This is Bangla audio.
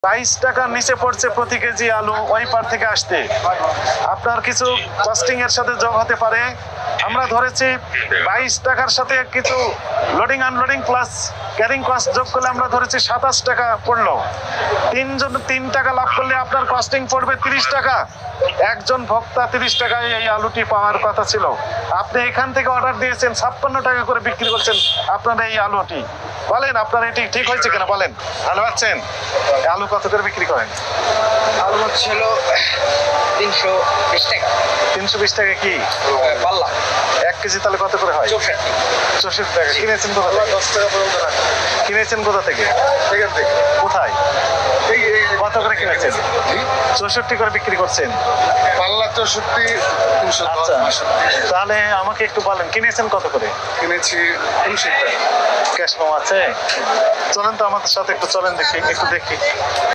22 টাকার নিচে পড়ছে প্রতি কেজি আলু ওই পার থেকে আসতে। আপনার কিছু কস্টিং এর সাথে যোগ হতে পারে। আমরা ধরেছি 22 টাকার সাথে কিছু loading unloading plus carrying cost যোগ করলে আমরা ধরেছি 27 টাকা পড়লো। 3 টাকা লাভ করলে আপনার কস্টিং পড়বে 30 টাকা। একজন ভোক্তা 30 টাকায় এই আলুটি পাওয়ার কথা ছিল। আপনি এখান থেকে অর্ডার দিয়েছেন 56 টাকা করে বিক্রি করছেন আপনার এই আলুটি। বলেন আপনার এটি ঠিক হয়েছে কিনা বলেন। ভালো পাচ্ছেন? আলু কত করে বিক্রি করেন? আলু হচ্ছিল 320 টাকা 320 টাকা কি পাল্লা। 1 কেজি তাহলে কত করে হয়? 64 টাকা। কিনেছেন কোথা থেকে? 10 টাকা পর্যন্ত রাখা কিনেছেন কোথা থেকে? এখান থেকে কোথায়? কত করে কিনেছেন? 64 করে বিক্রি করছেন। পাল্লা 64 আচ্ছা 310 তাহলে আমাকে একটু বলেন কিনেছেন কত করে? কিনেছি 59 টাকা। ক্যাশ পাওয়া আছে? চলেন তো আমাদের সাথে একটু চলেন দেখি একটু দেখি।